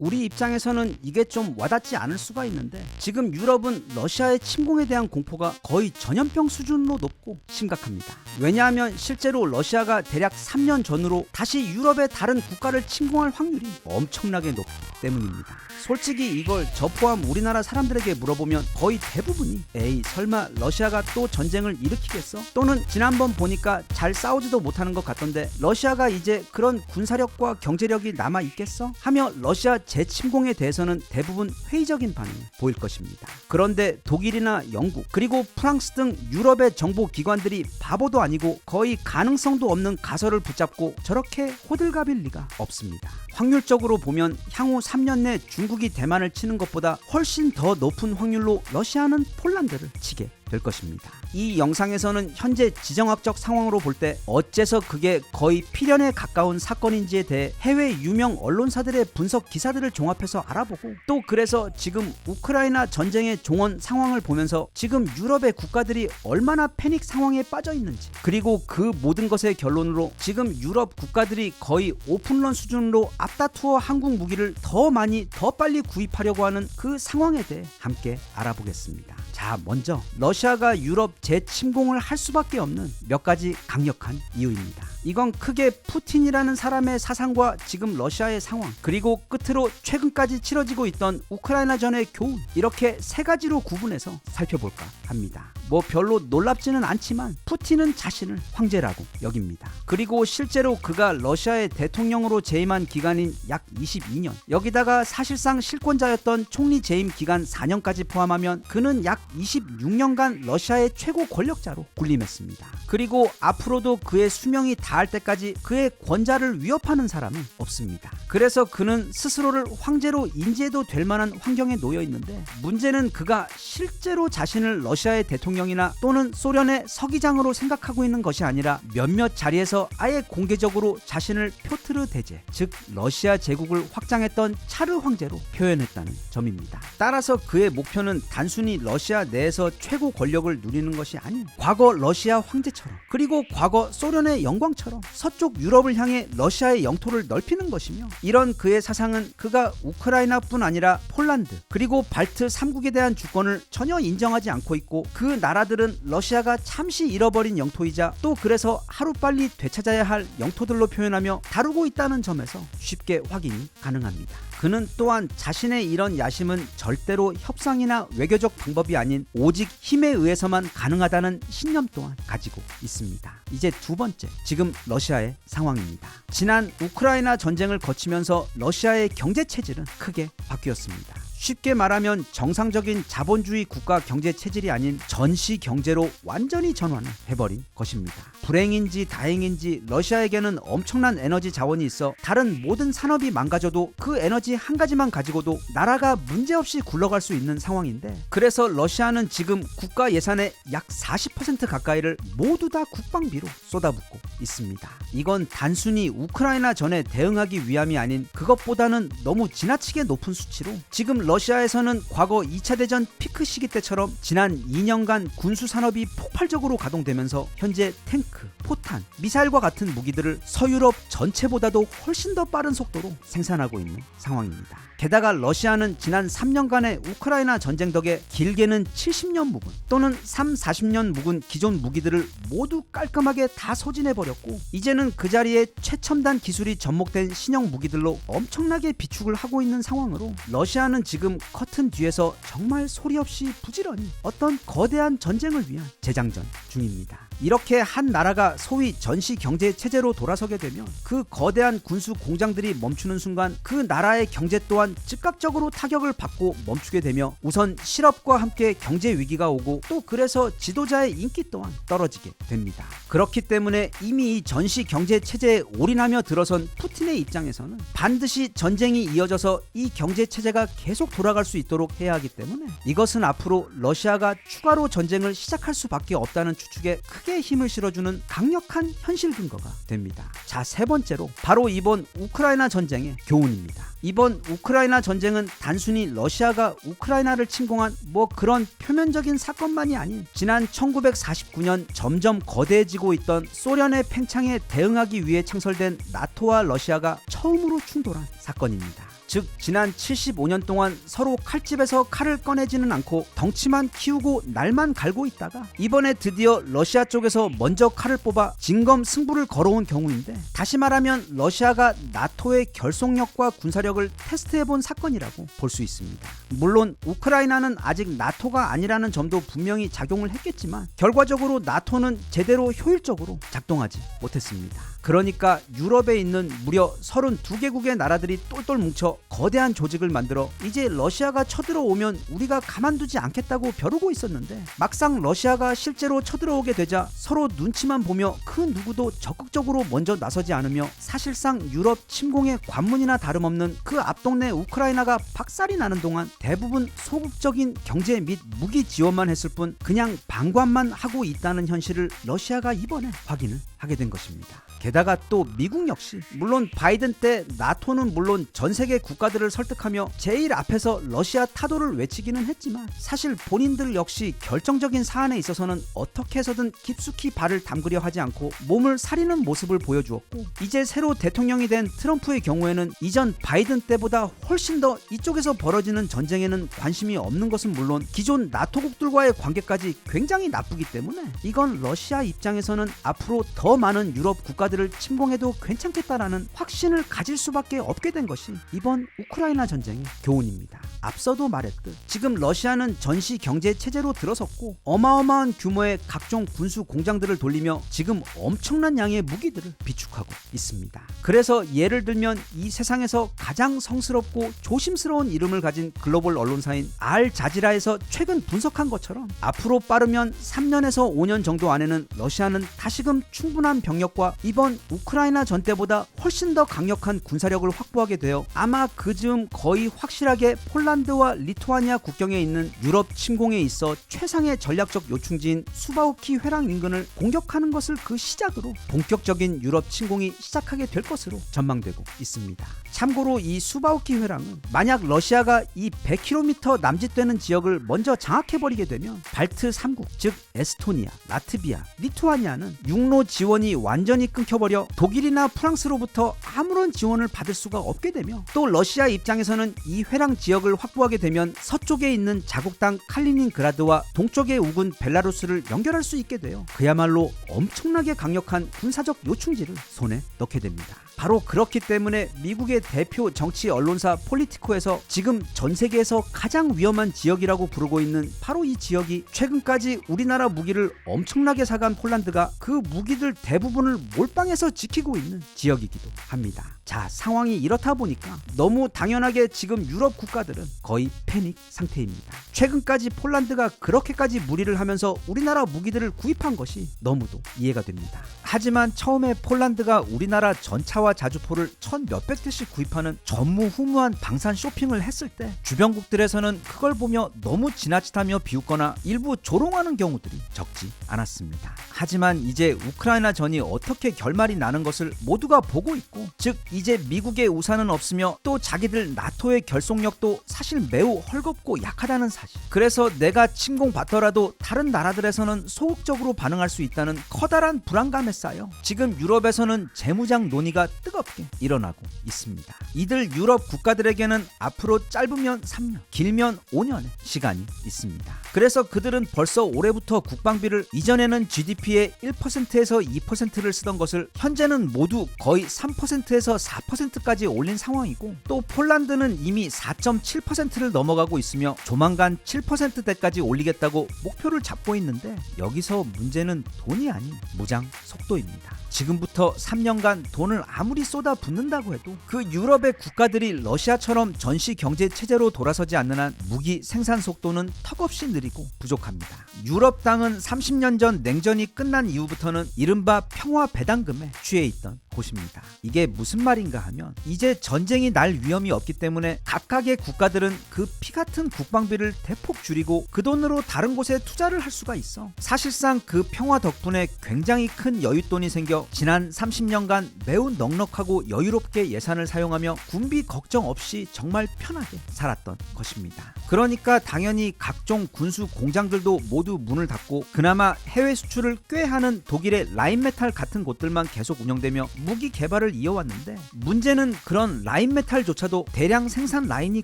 우리 입장에서는 이게 좀 와닿지 않을 수가 있는데 지금 유럽은 러시아의 침공에 대한 공포가 거의 전염병 수준으로 높고 심각합니다. 왜냐하면 실제로 러시아가 대략 3년 전으로 다시 유럽의 다른 국가를 침공할 확률이 엄청나게 높기 때문입니다. 솔직히 이걸 저 포함 우리나라 사람들에게 물어보면 거의 대부분이 에이 설마 러시아가 또 전쟁을 일으키겠어? 또는 지난번 보니까 잘 싸우지도 못하는 것 같던데 러시아가 이제 그런 군사력과 경제력이 남아 있겠어? 하며 러시아 재침공에 대해서는 대부분 회의적인 반응을 보일 것입니다. 그런데 독일이나 영국 그리고 프랑스 등 유럽의 정보기관들이 바보도 아니고 거의 가능성도 없는 가설을 붙잡고 저렇게 호들갑일 리가 없습니다. 확률적으로 보면 향후 3년 내 중국이 대만을 치는 것보다 훨씬 더 높은 확률로 러시아는 폴란드를 치게 될 것입니다. 이 영상에서는 현재 지정학적 상황으로 볼 때 어째서 그게 거의 필연에 가까운 사건인지에 대해 해외 유명 언론사들의 분석 기사들을 종합해서 알아보고 또 그래서 지금 우크라이나 전쟁의 종원 상황을 보면서 지금 유럽의 국가들이 얼마나 패닉 상황에 빠져 있는지 그리고 그 모든 것의 결론으로 지금 유럽 국가들이 거의 오픈런 수준으로 앞다투어 한국 무기를 더 많이 더 빨리 구입하려고 하는 그 상황에 대해 함께 알아보겠습니다. 자, 먼저 러시아가 유럽 재침공을 할 수밖에 없는 몇 가지 강력한 이유입니다. 이건 크게 푸틴이라는 사람의 사상과 지금 러시아의 상황 그리고 끝으로 최근까지 치러지고 있던 우크라이나전의 교훈 이렇게 세 가지로 구분해서 살펴볼까 합니다. 뭐 별로 놀랍지는 않지만 푸틴은 자신을 황제라고 여깁니다. 그리고 실제로 그가 러시아의 대통령으로 재임한 기간인 약 22년 여기다가 사실상 실권자였던 총리 재임 기간 4년까지 포함하면 그는 약 26년간 러시아의 최고 권력자로 군림했습니다. 그리고 앞으로도 그의 수명이 닿을 때까지 그의 권좌를 위협하는 사람은 없습니다. 그래서 그는 스스로를 황제로 인지해도 될 만한 환경에 놓여 있는데 문제는 그가 실제로 자신을 러시아의 대통령이나 또는 소련의 서기장으로 생각하고 있는 것이 아니라 몇몇 자리에서 아예 공개적으로 자신을 표트르 대제 즉 러시아 제국을 확장했던 차르 황제로 표현했다는 점입니다. 따라서 그의 목표는 단순히 러시아 내에서 최고 권력을 누리는 것이 아닌 과거 러시아 황제처럼 그리고 과거 소련의 영광처럼 서쪽 유럽을 향해 러시아의 영토를 넓히는 것이며 이런 그의 사상은 그가 우크라이나뿐 아니라 폴란드 그리고 발트 3국에 대한 주권을 전혀 인정하지 않고 있고 그 나라들은 러시아가 잠시 잃어버린 영토이자 또 그래서 하루빨리 되찾아야 할 영토들로 표현하며 다루고 있다는 점에서 쉽게 확인이 가능합니다. 그는 또한 자신의 이런 야심은 절대로 협상이나 외교적 방법이 아닌 오직 힘에 의해서만 가능하다는 신념 또한 가지고 있습니다. 이제 두 번째, 지금 러시아의 상황입니다. 지난 우크라이나 전쟁을 거치면서 러시아의 경제 체질은 크게 바뀌었습니다. 쉽게 말하면 정상적인 자본주의 국가 경제 체질이 아닌 전시 경제로 완전히 전환을 해버린 것입니다. 불행인지 다행인지 러시아에게는 엄청난 에너지 자원이 있어 다른 모든 산업이 망가져도 그 에너지 한 가지만 가지고도 나라가 문제없이 굴러갈 수 있는 상황인데 그래서 러시아는 지금 국가 예산의 약 40% 가까이를 모두 다 국방비로 쏟아붓고 있습니다. 이건 단순히 우크라이나 전에 대응하기 위함이 아닌 그것보다는 너무 지나치게 높은 수치로 지금 러시아에서는 과거 2차 대전 피크 시기 때처럼 지난 2년간 군수 산업이 폭발적으로 가동되면서 현재 탱크, 포탄, 미사일과 같은 무기들을 서유럽 전체보다도 훨씬 더 빠른 속도로 생산하고 있는 상황입니다. 게다가 러시아는 지난 3년간의 우크라이나 전쟁 덕에 길게는 70년 묵은 또는 40년 묵은 기존 무기들을 모두 깔끔하게 다 소진해버렸고 이제는 그 자리에 최첨단 기술이 접목된 신형 무기들로 엄청나게 비축을 하고 있는 상황으로 러시아는 지금 커튼 뒤에서 정말 소리 없이 부지런히 어떤 거대한 전쟁을 위한 재장전 중입니다. 이렇게 한 나라가 소위 전시 경제 체제로 돌아서게 되면 그 거대한 군수 공장들이 멈추는 순간 그 나라의 경제 또한 즉각적으로 타격을 받고 멈추게 되며 우선 실업과 함께 경제 위기가 오고 또 그래서 지도자의 인기 또한 떨어지게 됩니다. 그렇기 때문에 이미 이 전시 경제 체제에 올인하며 들어선 푸틴의 입장에서는 반드시 전쟁이 이어져서 이 경제 체제가 계속 돌아갈 수 있도록 해야 하기 때문에 이것은 앞으로 러시아가 추가로 전쟁을 시작할 수밖에 없다는 추측에 크게 힘을 실어주는 강력한 현실 근거가 됩니다. 자, 세 번째로 바로 이번 우크라이나 전쟁의 교훈입니다. 이번 우크라이나 전쟁은 단순히 러시아가 우크라이나를 침공한 뭐 그런 표면적인 사건만이 아닌 지난 1949년 점점 거대해지고 있던 소련의 팽창에 대응하기 위해 창설된 나토와 러시아가 처음으로 충돌한 사건입니다. 즉 지난 75년 동안 서로 칼집에서 칼을 꺼내지는 않고 덩치만 키우고 날만 갈고 있다가 이번에 드디어 러시아 쪽에서 먼저 칼을 뽑아 진검 승부를 걸어온 경우인데, 다시 말하면 러시아가 나토의 결속력과 군사력을 테스트해본 사건이라고 볼 수 있습니다. 물론 우크라이나는 아직 나토가 아니라는 점도 분명히 작용을 했겠지만 결과적으로 나토는 제대로 효율적으로 작동하지 못했습니다. 그러니까 유럽에 있는 무려 32개국의 나라들이 똘똘 뭉쳐 거대한 조직을 만들어 이제 러시아가 쳐들어오면 우리가 가만두지 않겠다고 벼르고 있었는데, 막상 러시아가 실제로 쳐들어오게 되자 서로 눈치만 보며 그 누구도 적극적으로 먼저 나서지 않으며 사실상 유럽 침공의 관문이나 다름없는 그 앞동네 우크라이나가 박살이 나는 동안 대부분 소극적인 경제 및 무기 지원만 했을 뿐 그냥 방관만 하고 있다는 현실을 러시아가 이번에 확인을 하게 된 것입니다. 게다가 또 미국 역시 물론 바이든 때 나토는 물론 전 세계 국가들을 설득하며 제일 앞에서 러시아 타도를 외치기는 했지만 사실 본인들 역시 결정적인 사안에 있어서는 어떻게 해서든 깊숙이 발을 담그려 하지 않고 몸을 사리는 모습을 보여주었고, 이제 새로 대통령이 된 트럼프의 경우에는 이전 바이든 때보다 훨씬 더 이쪽에서 벌어지는 전쟁에는 관심이 없는 것은 물론 기존 나토국들과의 관계까지 굉장히 나쁘기 때문에 이건 러시아 입장에서는 앞으로 더 많은 유럽 국가들을 침공해도 괜찮겠다라는 확신을 가질 수밖에 없게 된 것이 이번 우크라이나 전쟁의 교훈입니다. 앞서도 말했듯 지금 러시아는 전시 경제 체제로 들어섰고 어마어마한 규모의 각종 군수 공장들을 돌리며 지금 엄청난 양의 무기들을 비축하고 있습니다. 그래서 예를 들면 이 세상에서 가장 성스럽고 조심스러운 이름을 가진 글로벌 언론사인 알자지라에서 최근 분석한 것처럼 앞으로 빠르면 3년에서 5년 정도 안에는 러시아는 다시금 충분한 병력과 이번 우크라이나 전때보다 훨씬 더 강력한 군사력을 확보하게 되어 아마 그 즈음 거의 확실하게 폴란드와 리투아니아 국경에 있는 유럽 침공에 있어 최상의 전략적 요충지인 수바우키 회랑 인근을 공격하는 것을 그 시작으로 본격적인 유럽 침공이 시작하게 될 것으로 전망되고 있습니다. 참고로 이 수바우키 회랑은 만약 러시아가 이 100km 남짓되는 지역을 먼저 장악해버리게 되면 발트 3국 즉 에스토니아, 라트비아, 리투아니아는 육로 지원이 완전히 끊겨버려 독일이나 프랑스로부터 아무런 지원을 받을 수가 없게 되며, 또 러시아 입장에서는 이 회랑 지역을 확보하게 되면 서쪽에 있는 자국당 칼리닝그라드와 동쪽의 우군 벨라루스를 연결할 수 있게 되어 그야말로 엄청나게 강력한 군사적 요충지를 손에 넣게 됩니다. 바로 그렇기 때문에 미국의 대표 정치 언론사 폴리티코에서 지금 전 세계에서 가장 위험한 지역이라고 부르고 있는 바로 이 지역이 최근까지 우리나라 무기를 엄청나게 사간 폴란드가 그 무기들 대부분을 몰빵해서 지키고 있는 지역이기도 합니다. 자, 상황이 이렇다 보니까 너무 당연하게 지금 유럽 국가들은 거의 패닉 상태입니다. 최근까지 폴란드가 그렇게까지 무리를 하면서 우리나라 무기들을 구입한 것이 너무도 이해가 됩니다. 하지만 처음에 폴란드가 우리나라 전차와 자주포를 1,몇백 대씩 구입하는 전무후무한 방산 쇼핑을 했을 때 주변국들에서는 그걸 보며 너무 지나치다며 비웃거나 일부 조롱하는 경우들이 적지 않았습니다. 하지만 이제 우크라이나 전이 어떻게 결말이 나는 것을 모두가 보고 있고, 즉 이제 미국의 우산은 없으며 또 자기들 나토의 결속력도 사실 매우 헐겁고 약하다는 사실, 그래서 내가 침공받더라도 다른 나라들에서는 소극적으로 반응할 수 있다는 커다란 불안감에 쌓여 지금 유럽에서는 재무장 논의가 뜨겁게 일어나고 있습니다. 이들 유럽 국가들에게는 앞으로 짧으면 3년, 길면 5년의 시간이 있습니다. 그래서 그들은 벌써 올해부터 국방비를 이전에는 GDP의 1%에서 2%를 쓰던 것을 현재는 모두 거의 3%에서 4%까지 올린 상황이고, 또 폴란드는 이미 4.7%를 넘어가고 있으며 조만간 7%대까지 올리겠다고 목표를 잡고 있는데, 여기서 문제는 돈이 아닌 무장 속도입니다. 지금부터 3년간 돈을 아무리 쏟아붓는다고 해도 그 유럽의 국가들이 러시아처럼 전시 경제 체제로 돌아서지 않는 한 무기 생산 속도는 턱없이 느리고 부족합니다. 유럽 땅은 30년 전 냉전이 끝난 이후부터는 이른바 평화 배당금에 취해 있던 곳입니다. 이게 무슨 말인가 하면 이제 전쟁이 날 위험이 없기 때문에 각각의 국가들은 그 피같은 국방비를 대폭 줄이고 그 돈으로 다른 곳에 투자를 할 수가 있어 사실상 그 평화 덕분에 굉장히 큰 여유 여윳돈이 생겨 지난 30년간 매우 넉넉하고 여유롭게 예산을 사용하며 군비 걱정 없이 정말 편하게 살았던 것입니다. 그러니까 당연히 각종 군수 공장들도 모두 문을 닫고 그나마 해외 수출을 꽤 하는 독일의 라인메탈 같은 곳들만 계속 운영되며 무기 개발을 이어왔는데, 문제는 그런 라인메탈조차도 대량 생산 라인이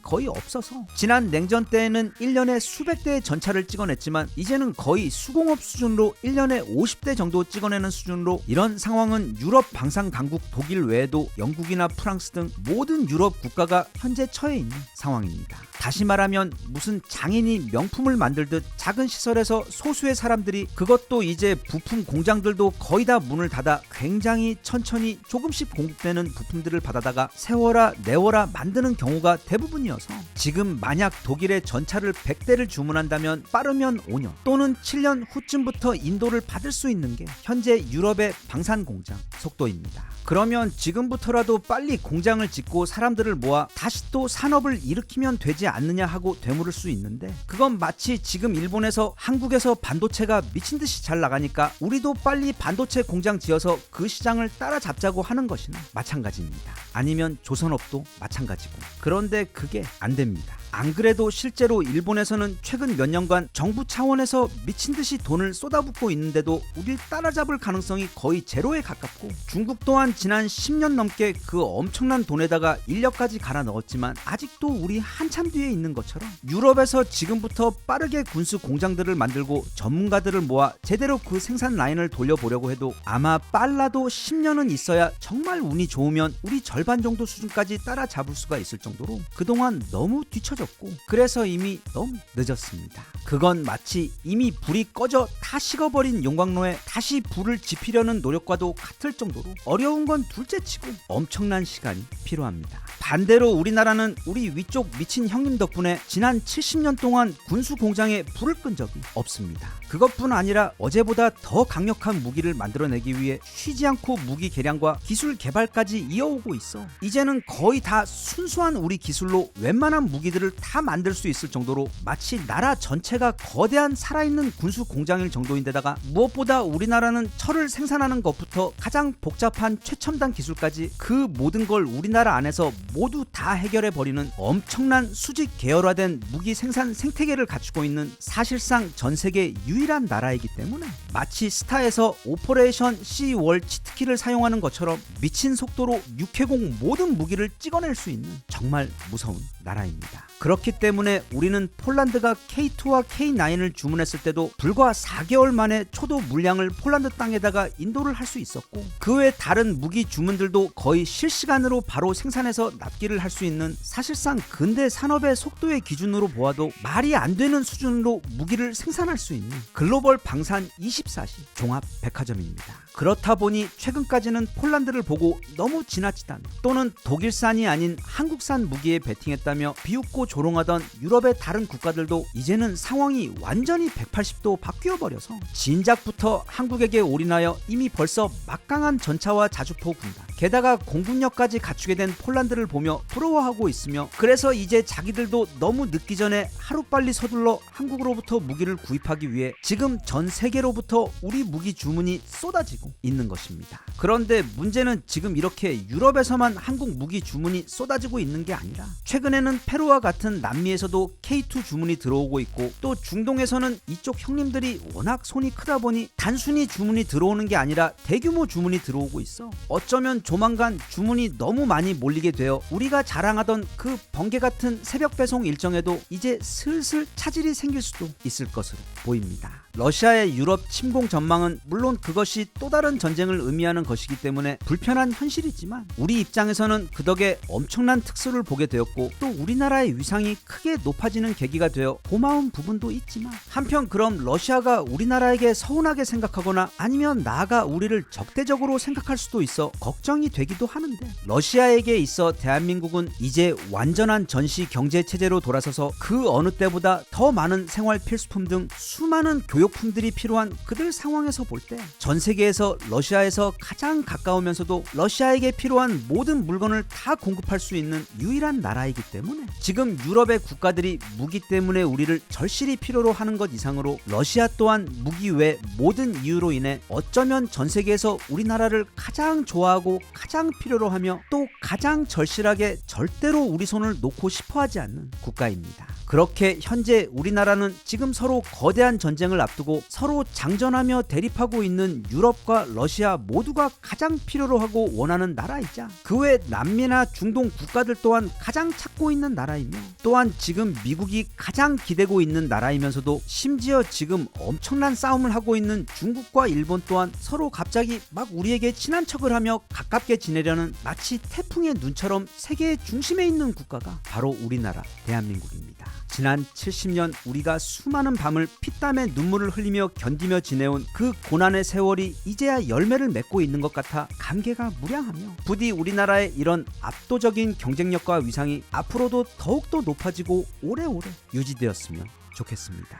거의 없어서 지난 냉전 때에는 1년에 수백 대의 전차를 찍어냈지만 이제는 거의 수공업 수준으로 1년에 50대 정도 찍어내는 수준으로, 이런 상황은 유럽 방산 강국 독일 외에도 영국이나 프랑스 등 모든 유럽 국가가 현재 처해 있는 상황입니다. 다시 말하면 무슨 장인이 명품을 만들듯 작은 시설에서 소수의 사람들이, 그것도 이제 부품 공장들도 거의 다 문을 닫아 굉장히 천천히 조금씩 공급되는 부품들을 받아다가 세워라 내워라 만드는 경우가 대부분이어서, 지금 만약 독일의 전차를 100대를 주문한다면 빠르면 5년 또는 7년 후쯤부터 인도를 받을 수 있는 게 현재 유럽의 방산 공장 속도입니다. 그러면 지금부터라도 빨리 공장을 짓고 사람들을 모아 다시 또 산업을 일으키면 되지 않느냐 하고 되물을 수 있는데, 그건 마치 지금 일본에서 한국에서 반도체가 미친듯이 잘 나가니까 우리도 빨리 반도체 공장 지어서 그 시장을 따라잡자고 하는 것이나 마찬가지입니다. 아니면 조선업도 마찬가지고. 그런데 그게 안 됩니다. 안 그래도 실제로 일본에서는 최근 몇 년간 정부 차원에서 미친듯이 돈을 쏟아붓고 있는데도 우릴 따라잡을 가능성이 거의 제로에 가깝고, 중국 또한 지난 10년 넘게 그 엄청난 돈에다가 인력까지 갈아 넣었지만 아직도 우리 한참 뒤에 있는 것처럼, 유럽에서 지금부터 빠르게 군수 공장들을 만들고 전문가들을 모아 제대로 그 생산 라인을 돌려보려고 해도 아마 빨라도 10년은 있어야 정말 운이 좋으면 우리 절반 정도 수준까지 따라잡을 수가 있을 정도로 그동안 너무 뒤처졌고, 그래서 이미 너무 늦었습니다. 그건 마치 이미 불이 꺼져 다 식어버린 용광로에 다시 불을 지피려는 노력과도 같을 정도로 어려운 건 둘째치고 엄청난 시간이 필요합니다. 반대로 우리나라는 우리 위쪽 미친 형님 덕분에 지난 70년 동안 군수 공장에 불을 끈 적이 없습니다. 그것뿐 아니라 어제보다 더 강력한 무기를 만들어내기 위해 쉬지 않고 무기 개량과 기술 개발까지 이어오고 있어 이제는 거의 다 순수한 우리 기술로 웬만한 무기들을 다 만들 수 있을 정도로 마치 나라 전체가 거대한 살아있는 군수 공장일 정도인데다가, 무엇보다 우리나라는 철을 생산하는 것부터 가장 복잡한 최첨단 기술까지 그 모든 걸 우리나라 안에서 모두 다 해결해버리는 엄청난 수직 계열화된 무기 생산 생태계를 갖추고 있는 사실상 전 세계 유일한 나라이기 때문에 마치 스타에서 오퍼레이션 C-월 치트키를 사용하는 것처럼 미친 속도로 육해공 모든 무기를 찍어낼 수 있는 정말 무서운 나라입니다. 그렇기 때문에 우리는 폴란드가 K2와 K9을 주문했을 때도 불과 4개월 만에 초도 물량을 폴란드 땅에다가 인도를 할 수 있었고, 그 외 다른 무기 주문들도 거의 실시간으로 바로 생산해서 납기를 할 수 있는, 사실상 근대 산업의 속도의 기준으로 보아도 말이 안 되는 수준으로 무기를 생산할 수 있는 글로벌 방산 24시 종합 백화점입니다. 그렇다 보니 최근까지는 폴란드를 보고 너무 지나치다며 또는 독일산이 아닌 한국산 무기에 베팅했다며 비웃고 조롱하던 유럽의 다른 국가들도 이제는 상황이 완전히 180도 바뀌어버려서 진작부터 한국에게 올인하여 이미 벌써 막강한 전차와 자주포 군단, 게다가 공군력까지 갖추게 된 폴란드를 보며 부러워하고 있으며, 그래서 이제 자기들도 너무 늦기 전에 하루빨리 서둘러 한국으로부터 무기를 구입하기 위해 지금 전 세계로부터 우리 무기 주문이 쏟아지고 있는 것입니다. 그런데 문제는 지금 이렇게 유럽에서만 한국 무기 주문이 쏟아지고 있는 게 아니라, 최근에는 페루와 같은 남미에서도 K2 주문이 들어오고 있고, 또 중동에서는 이쪽 형님들이 워낙 손이 크다 보니 단순히 주문이 들어오는 게 아니라 대규모 주문이 들어오고 있어 어쩌면 조만간 주문이 너무 많이 몰리게 되어 우리가 자랑하던 그 번개 같은 새벽 배송 일정에도 이제 슬슬 차질이 생길 수도 있을 것으로 보입니다. 러시아의 유럽 침공 전망은 물론 그것이 또 다른 전쟁을 의미하는 것이기 때문에 불편한 현실이지만, 우리 입장에서는 그 덕에 엄청난 특수를 보게 되었고 또 우리나라의 위상이 크게 높아지는 계기가 되어 고마운 부분도 있지만, 한편 그럼 러시아가 우리나라에게 서운하게 생각하거나 아니면 나아가 우리를 적대적으로 생각할 수도 있어 걱정이 되기도 하는데, 러시아에게 있어 대한민국은 이제 완전한 전시 경제 체제로 돌아서서 그 어느 때보다 더 많은 생활 필수품 등 수많은 교육 의료품들이 필요한 그들 상황에서 볼 때 전 세계에서 러시아에서 가장 가까우면서도 러시아에게 필요한 모든 물건을 다 공급할 수 있는 유일한 나라이기 때문에 지금 유럽의 국가들이 무기 때문에 우리를 절실히 필요로 하는 것 이상으로 러시아 또한 무기 외 모든 이유로 인해 어쩌면 전 세계에서 우리나라를 가장 좋아하고 가장 필요로 하며 또 가장 절실하게 절대로 우리 손을 놓고 싶어 하지 않는 국가입니다. 그렇게 현재 우리나라는 지금 서로 거대한 전쟁을 앞두고 서로 장전하며 대립하고 있는 유럽과 러시아 모두가 가장 필요로 하고 원하는 나라이자 그 외 남미나 중동 국가들 또한 가장 찾고 있는 나라이며 또한 지금 미국이 가장 기대고 있는 나라이면서도 심지어 지금 엄청난 싸움을 하고 있는 중국과 일본 또한 서로 갑자기 막 우리에게 친한 척을 하며 가깝게 지내려는 마치 태풍의 눈처럼 세계의 중심에 있는 국가가 바로 우리나라 대한민국입니다. 지난 70년 우리가 수많은 밤을 피땀에 눈물을 흘리며 견디며 지내온 그 고난의 세월이 이제야 열매를 맺고 있는 것 같아 감개가 무량하며 부디 우리나라의 이런 압도적인 경쟁력과 위상이 앞으로도 더욱더 높아지고 오래오래 유지되었으면 좋겠습니다.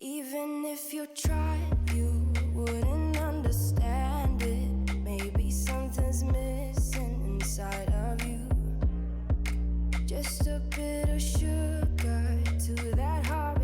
Even if you tried, you wouldn't understand it. Maybe something's missing inside of you. Just a bit of sugar to that heart.